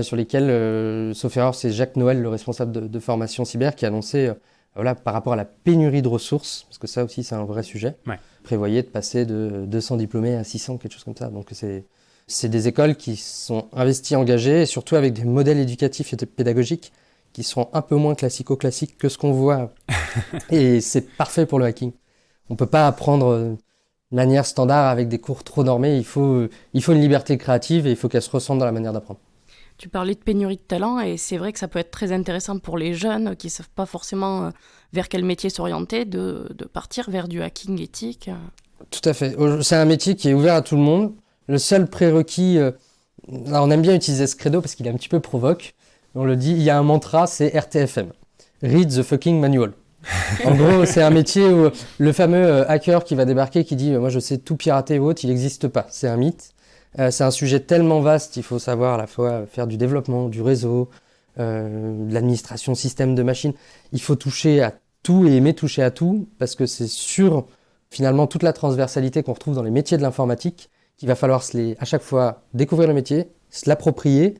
sur lesquels, sauf erreur, c'est Jacques Noël, le responsable de formation cyber, qui a annoncé, par rapport à la pénurie de ressources, parce que ça aussi c'est un vrai sujet, prévoyait de passer de 200 diplômés à 600, quelque chose comme ça. Donc c'est des écoles qui sont investies, engagées, et surtout avec des modèles éducatifs et pédagogiques qui sont un peu moins classico-classiques que ce qu'on voit. Et c'est parfait pour le hacking. On ne peut pas apprendre de manière standard avec des cours trop normés. Il faut une liberté créative et il faut qu'elle se ressente dans la manière d'apprendre. Tu parlais de pénurie de talent et c'est vrai que ça peut être très intéressant pour les jeunes qui ne savent pas forcément vers quel métier s'orienter, de partir vers du hacking éthique. Tout à fait. C'est un métier qui est ouvert à tout le monde. Le seul prérequis, on aime bien utiliser ce credo parce qu'il est un petit peu provoque. On le dit, il y a un mantra, c'est RTFM. Read the fucking manual. En gros, c'est un métier où le fameux hacker qui va débarquer, qui dit moi je sais tout pirater ou autre, il n'existe pas. C'est un mythe. C'est un sujet tellement vaste, il faut savoir à la fois faire du développement, du réseau, de l'administration, système de machines. Il faut toucher à tout et aimer toucher à tout, parce que c'est sur finalement toute la transversalité qu'on retrouve dans les métiers de l'informatique qu'il va falloir à chaque fois découvrir le métier, se l'approprier,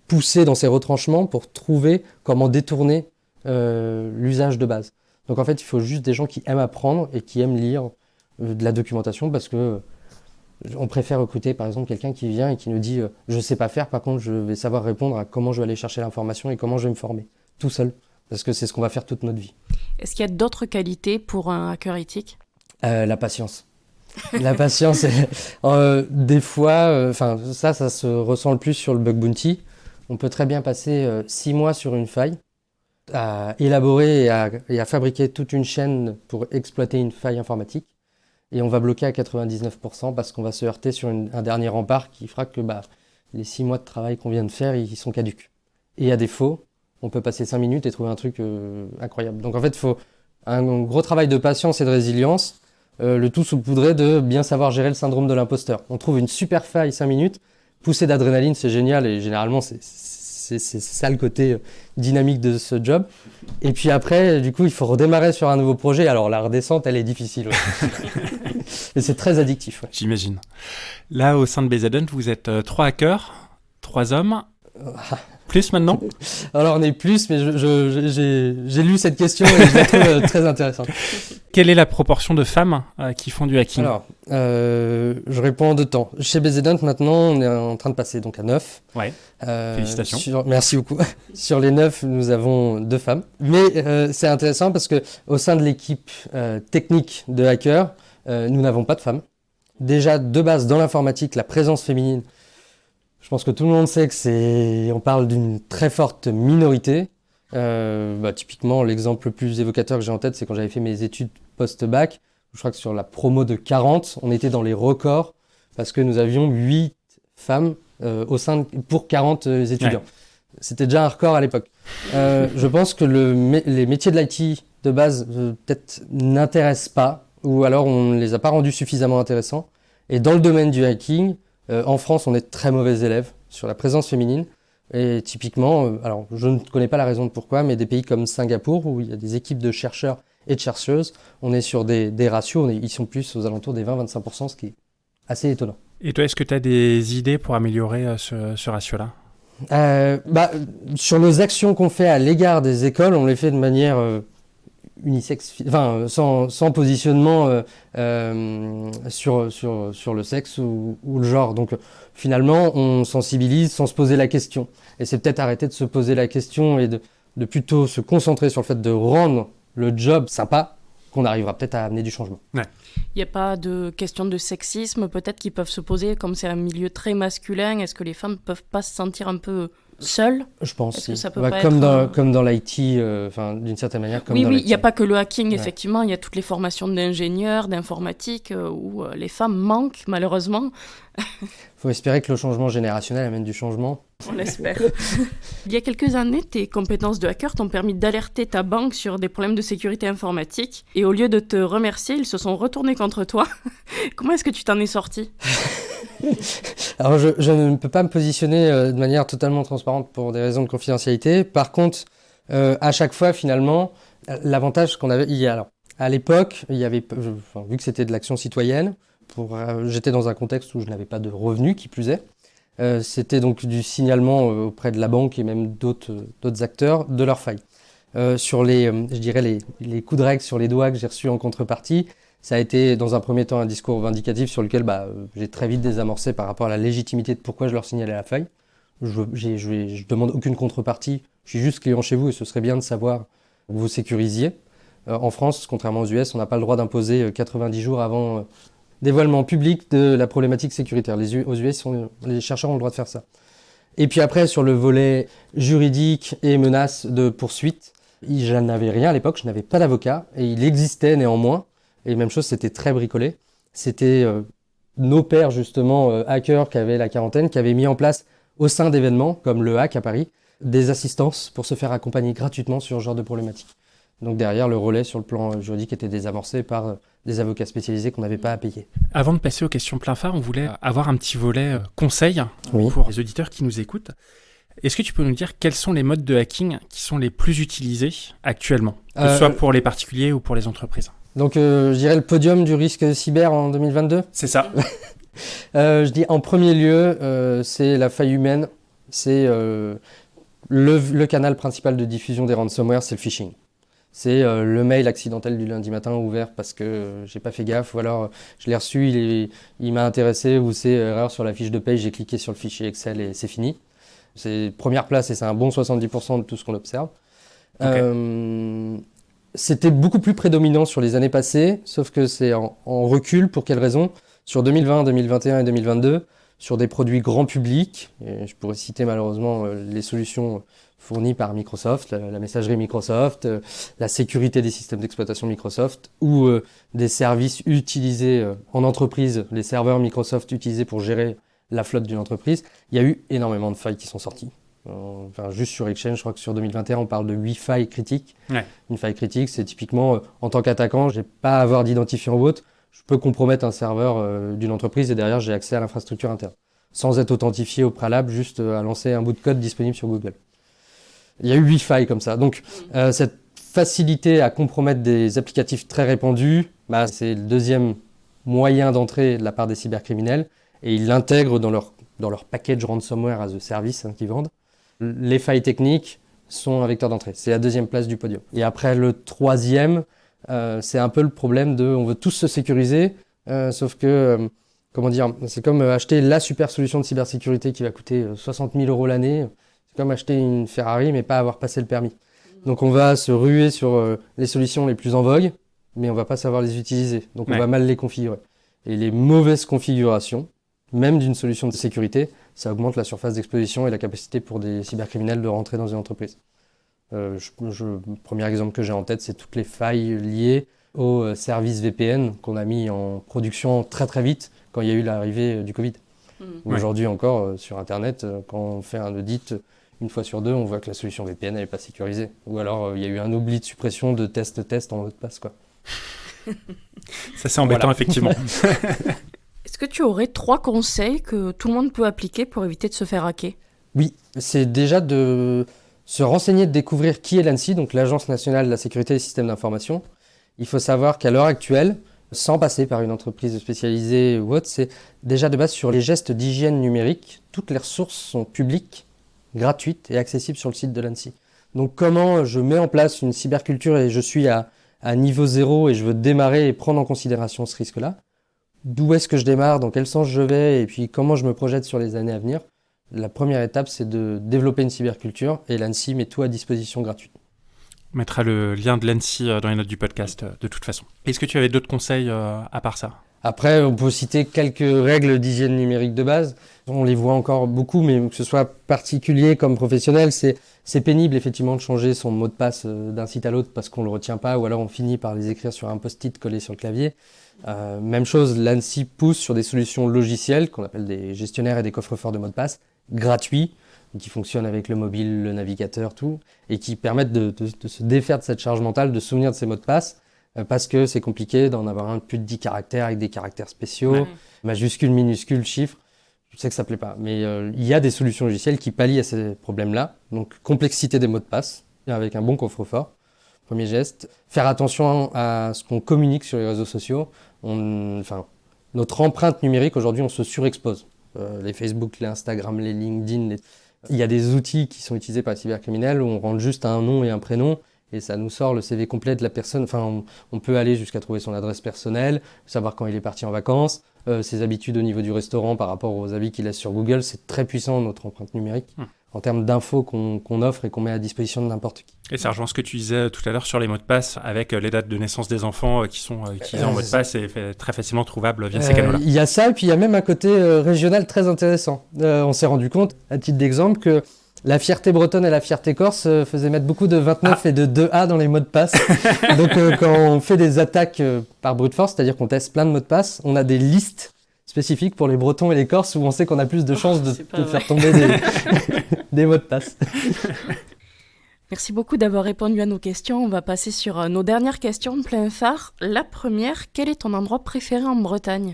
pousser dans ses retranchements pour trouver comment détourner l'usage de base. Donc en fait, il faut juste des gens qui aiment apprendre et qui aiment lire de la documentation, parce que on préfère recruter par exemple quelqu'un qui vient et qui nous dit je sais pas faire, par contre je vais savoir répondre à comment je vais aller chercher l'information et comment je vais me former, tout seul, parce que c'est ce qu'on va faire toute notre vie. Est-ce qu'il y a d'autres qualités pour un hacker éthique ? La patience. La patience, des fois, ça se ressent le plus sur le bug bounty. On peut très bien passer 6 mois sur une faille, à élaborer et à fabriquer toute une chaîne pour exploiter une faille informatique. Et on va bloquer à 99% parce qu'on va se heurter sur un dernier rempart qui fera que les 6 mois de travail qu'on vient de faire, ils sont caducs. Et à défaut, on peut passer 5 minutes et trouver un truc incroyable. Donc en fait, il faut un gros travail de patience et de résilience, le tout saupoudré de bien savoir gérer le syndrome de l'imposteur. On trouve une super faille 5 minutes, poussée d'adrénaline, c'est génial, et généralement c'est ça le côté dynamique de ce job. Et puis après, du coup, il faut redémarrer sur un nouveau projet. Alors la redescente, elle est difficile. Ouais. Et c'est très addictif. Ouais. J'imagine. Là, au sein de BZHunt, vous êtes 3 hackers, 3 hommes. Plus maintenant ? Alors on est plus, mais j'ai lu cette question et je la trouve très intéressante. Quelle est la proportion de femmes qui font du hacking ? Alors, je réponds en 2 temps. Chez BZHunt, maintenant, on est en train de passer donc à 9. Ouais. Félicitations. Merci beaucoup. Sur les 9, nous avons 2 femmes. Mais c'est intéressant parce que au sein de l'équipe technique de hackers, nous n'avons pas de femmes. Déjà, de base, dans l'informatique, la présence féminine, je pense que tout le monde sait on parle d'une très forte minorité. Typiquement, l'exemple le plus évocateur que j'ai en tête, c'est quand j'avais fait mes études post-bac. Je crois que sur la promo de 40, on était dans les records parce que nous avions 8 femmes pour 40 étudiants. Ouais. C'était déjà un record à l'époque. Je pense que les métiers de l'IT de base peut-être n'intéressent pas, ou alors on ne les a pas rendus suffisamment intéressants. Et dans le domaine du hacking, en France, on est très mauvais élèves sur la présence féminine. Et typiquement, alors je ne connais pas la raison de pourquoi, mais des pays comme Singapour, où il y a des équipes de chercheurs et de chercheuses, on est sur des ratios, ils sont plus aux alentours des 20-25%, ce qui est assez étonnant. Et toi, est-ce que tu as des idées pour améliorer ce ratio-là ? Sur nos actions qu'on fait à l'égard des écoles, on les fait de manière unisexe, sans positionnement sur le sexe ou le genre. Donc finalement, on sensibilise sans se poser la question. Et c'est peut-être arrêter de se poser la question et de plutôt se concentrer sur le fait de rendre le job sympa, qu'on arrivera peut-être à amener du changement. Ouais. Il n'y a pas de question de sexisme peut-être qui peuvent se poser, comme c'est un milieu très masculin, est-ce que les femmes ne peuvent pas se sentir un peu seules ? Je pense, est-ce que ça peut comme dans l'IT, d'une certaine manière. Comme oui, dans il l'IT. n'y a pas que le hacking, effectivement, il y a toutes les formations d'ingénieurs, d'informatique, où les femmes manquent, malheureusement. Il faut espérer que le changement générationnel amène du changement. On l'espère. Il y a quelques années, tes compétences de hacker t'ont permis d'alerter ta banque sur des problèmes de sécurité informatique. Et au lieu de te remercier, ils se sont retournés contre toi. Comment est-ce que tu t'en es sorti ? Alors, je ne peux pas me positionner de manière totalement transparente pour des raisons de confidentialité. Par contre, à chaque fois, finalement, l'avantage qu'on avait... à l'époque, il y avait, vu que c'était de l'action citoyenne, j'étais dans un contexte où je n'avais pas de revenus, qui plus est. C'était donc du signalement auprès de la banque et même d'autres acteurs de leurs failles. Sur les coups de règle sur les doigts que j'ai reçus en contrepartie, ça a été dans un premier temps un discours vindicatif sur lequel j'ai très vite désamorcé par rapport à la légitimité de pourquoi je leur signalais la faille. Je demande aucune contrepartie, je suis juste client chez vous et ce serait bien de savoir que vous sécurisiez. En France, contrairement aux US, on n'a pas le droit d'imposer 90 jours avant dévoilement public de la problématique sécuritaire. Aux US, les chercheurs ont le droit de faire ça. Et puis après, sur le volet juridique et menaces de poursuite, je n'avais rien à l'époque, je n'avais pas d'avocat, et il existait néanmoins, et même chose, c'était très bricolé. C'était nos pairs, justement, hackers qui avaient la quarantaine, qui avaient mis en place, au sein d'événements, comme le Hack à Paris, des assistances pour se faire accompagner gratuitement sur ce genre de problématiques. Donc derrière, le relais sur le plan juridique était désamorcé par des avocats spécialisés qu'on n'avait pas à payer. Avant de passer aux questions plein phare, on voulait avoir un petit volet conseil Oui. pour les auditeurs qui nous écoutent. Est-ce que tu peux nous dire quels sont les modes de hacking qui sont les plus utilisés actuellement, que ce soit pour les particuliers ou pour les entreprises? Donc je dirais le podium du risque cyber en 2022. C'est ça. Je dis en premier lieu, c'est la faille humaine, c'est le canal principal de diffusion des ransomware, c'est le phishing. C'est le mail accidentel du lundi matin ouvert parce que j'ai pas fait gaffe, ou alors je l'ai reçu, il m'a intéressé, ou c'est erreur sur la fiche de paye, j'ai cliqué sur le fichier Excel et c'est fini. C'est première place et c'est un bon 70% de tout ce qu'on observe. Okay. C'était beaucoup plus prédominant sur les années passées, sauf que c'est en recul. Pour quelles raisons? Sur 2020, 2021 et 2022, sur des produits grand public, et je pourrais citer malheureusement les solutions fournies par Microsoft, la messagerie Microsoft, la sécurité des systèmes d'exploitation Microsoft, ou des services utilisés en entreprise, les serveurs Microsoft utilisés pour gérer la flotte d'une entreprise. Il y a eu énormément de failles qui sont sorties. Enfin, juste sur Exchange, je crois que sur 2021, on parle de 8 failles critiques. Ouais. Une faille critique, c'est typiquement, en tant qu'attaquant, je n'ai pas à avoir d'identifiant ou autre, je peux compromettre un serveur d'une entreprise et derrière, j'ai accès à l'infrastructure interne, sans être authentifié au préalable, juste à lancer un bout de code disponible sur Google. Il y a eu 8 failles comme ça. Donc, cette facilité à compromettre des applicatifs très répandus, c'est le deuxième moyen d'entrée de la part des cybercriminels, et ils l'intègrent dans leur package ransomware as a service qu'ils vendent. Les failles techniques sont un vecteur d'entrée. C'est la deuxième place du podium. Et après, le troisième, c'est un peu le problème on veut tous se sécuriser, sauf que, c'est comme acheter la super solution de cybersécurité qui va coûter 60 000 € l'année. C'est comme acheter une Ferrari, mais pas avoir passé le permis. Donc on va se ruer sur les solutions les plus en vogue, mais on va pas savoir les utiliser. Donc on va mal les configurer. Et les mauvaises configurations, même d'une solution de sécurité, ça augmente la surface d'exposition et la capacité pour des cybercriminels de rentrer dans une entreprise. Le premier exemple que j'ai en tête, c'est toutes les failles liées aux services VPN qu'on a mis en production très très vite quand il y a eu l'arrivée du Covid. Aujourd'hui encore, sur Internet, quand on fait un audit, une fois sur deux, on voit que la solution VPN n'est pas sécurisée. Ou alors, il y a eu un oubli de suppression de test en mot de passe, quoi. Ça, c'est embêtant, effectivement. Est-ce que tu aurais 3 conseils que tout le monde peut appliquer pour éviter de se faire hacker? Oui, c'est déjà de se renseigner, de découvrir qui est l'ANSSI, donc l'Agence nationale de la sécurité des systèmes d'information. Il faut savoir qu'à l'heure actuelle, sans passer par une entreprise spécialisée ou autre, c'est déjà de base sur les gestes d'hygiène numérique. Toutes les ressources sont publiques, gratuites et accessibles sur le site de l'ANSSI. Donc comment je mets en place une cyberculture et je suis à niveau 0 et je veux démarrer et prendre en considération ce risque-là? D'où est-ce que je démarre, dans quel sens je vais, et puis comment je me projette sur les années à venir. La première étape, c'est de développer une cyberculture, et l'ANSSI met tout à disposition gratuit. On mettra le lien de l'ANSSI dans les notes du podcast, de toute façon. Est-ce que tu avais d'autres conseils à part ça? Après, on peut citer quelques règles d'hygiène numérique de base. On les voit encore beaucoup, mais que ce soit particulier comme professionnel, c'est pénible effectivement de changer son mot de passe d'un site à l'autre parce qu'on ne le retient pas, ou alors on finit par les écrire sur un post-it collé sur le clavier. Même chose, l'ANSSI pousse sur des solutions logicielles qu'on appelle des gestionnaires et des coffres-forts de mots de passe gratuits, qui fonctionnent avec le mobile, le navigateur, tout, et qui permettent de se défaire de cette charge mentale, de se souvenir de ces mots de passe, parce que c'est compliqué d'en avoir un de plus de 10 caractères avec des caractères spéciaux, majuscules, minuscules, chiffres. Je sais que ça plaît pas, mais il y a des solutions logicielles qui pallient à ces problèmes-là. Donc complexité des mots de passe, avec un bon coffre-fort. Premier geste. Faire attention à ce qu'on communique sur les réseaux sociaux. Notre empreinte numérique, aujourd'hui, on se surexpose. Les Facebook, les Instagram, les LinkedIn. Il y a des outils qui sont utilisés par les cybercriminels où on rentre juste un nom et un prénom et ça nous sort le CV complet de la personne. Enfin, on peut aller jusqu'à trouver son adresse personnelle, savoir quand il est parti en vacances, ses habitudes au niveau du restaurant par rapport aux avis qu'il laisse sur Google. C'est très puissant, notre empreinte numérique, en termes d'infos qu'on offre et qu'on met à disposition de n'importe qui. Et ça rejoint ce que tu disais tout à l'heure sur les mots de passe, avec les dates de naissance des enfants qui sont utilisés en mot de passe et très facilement trouvables via ces canaux-là. Il y a ça, et puis il y a même un côté régional très intéressant. On s'est rendu compte, à titre d'exemple, que la fierté bretonne et la fierté corse faisaient mettre beaucoup de 29 et de 2A dans les mots de passe. Donc quand on fait des attaques par brute force, c'est-à-dire qu'on teste plein de mots de passe, on a des listes spécifiques pour les Bretons et les Corses où on sait qu'on a plus de chances de faire tomber des mots de passe. Merci beaucoup d'avoir répondu à nos questions. On va passer sur nos dernières questions plein phare. La première, quel est ton endroit préféré en Bretagne ?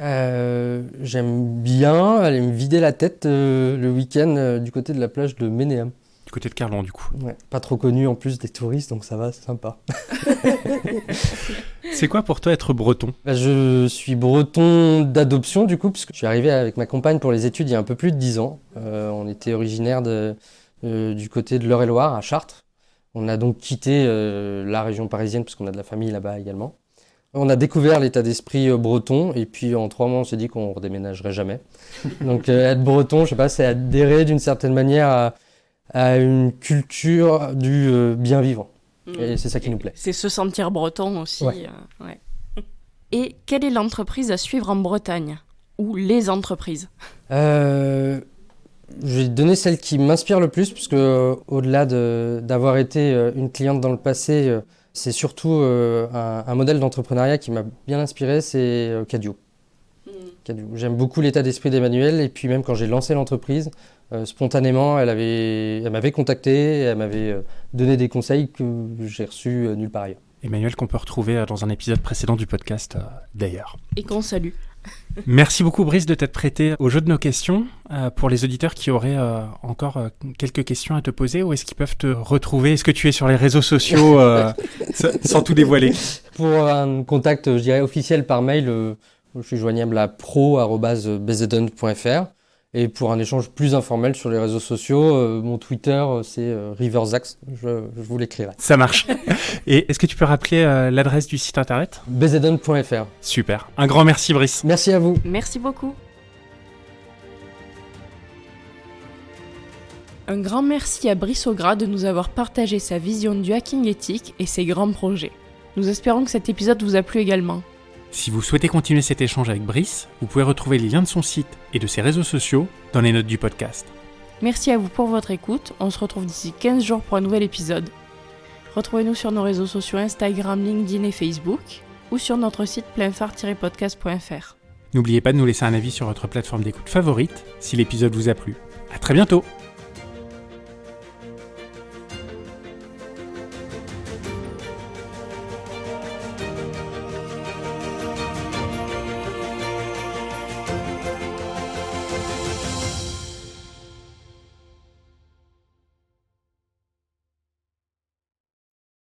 J'aime bien aller me vider la tête le week-end du côté de la plage de Ménéam. Du côté de Carlon, du coup. Ouais, pas trop connu en plus des touristes, donc ça va, c'est sympa. C'est quoi pour toi être breton ? Je suis breton d'adoption du coup, puisque je suis arrivé avec ma compagne pour les études il y a un peu plus de 10 ans. On était originaire du côté de l'Eure-et-Loire, à Chartres. On a donc quitté la région parisienne, puisqu'on a de la famille là-bas également. On a découvert l'état d'esprit breton, et puis en 3 mois, on s'est dit qu'on ne redéménagerait jamais. Donc être breton, je sais pas, c'est adhérer d'une certaine manière à une culture du bien vivre. Et c'est ça qui nous plaît. C'est se sentir breton aussi. Ouais. Ouais. Et quelle est l'entreprise à suivre en Bretagne ? Ou les entreprises ? Je vais donner celle qui m'inspire le plus, puisque au-delà d'avoir été une cliente dans le passé, c'est surtout un modèle d'entrepreneuriat qui m'a bien inspiré, c'est Cadio. Cadio. J'aime beaucoup l'état d'esprit d'Emmanuel, et puis même quand j'ai lancé l'entreprise, spontanément, elle m'avait contacté, et elle m'avait donné des conseils que j'ai reçus nulle part ailleurs. Emmanuel, qu'on peut retrouver dans un épisode précédent du podcast d'ailleurs. Et qu'on salue. Merci beaucoup Brice de t'être prêté au jeu de nos questions. Pour les auditeurs qui auraient encore quelques questions à te poser, où est-ce qu'ils peuvent te retrouver ? Est-ce que tu es sur les réseaux sociaux sans tout dévoiler ? Pour un contact, je dirais, officiel par mail, je suis joignable à pro@bzhunt.fr. Et pour un échange plus informel sur les réseaux sociaux, mon Twitter, c'est Riverzax, je vous l'écrirai. Ça marche. Et est-ce que tu peux rappeler l'adresse du site internet ? bzhunt.fr. Super. Un grand merci Brice. Merci à vous. Merci beaucoup. Un grand merci à Brice Augras de nous avoir partagé sa vision du hacking éthique et ses grands projets. Nous espérons que cet épisode vous a plu également. Si vous souhaitez continuer cet échange avec Brice, vous pouvez retrouver les liens de son site et de ses réseaux sociaux dans les notes du podcast. Merci à vous pour votre écoute. On se retrouve d'ici 15 jours pour un nouvel épisode. Retrouvez-nous sur nos réseaux sociaux Instagram, LinkedIn et Facebook ou sur notre site pleinphare-podcast.fr. N'oubliez pas de nous laisser un avis sur votre plateforme d'écoute favorite si l'épisode vous a plu. À très bientôt!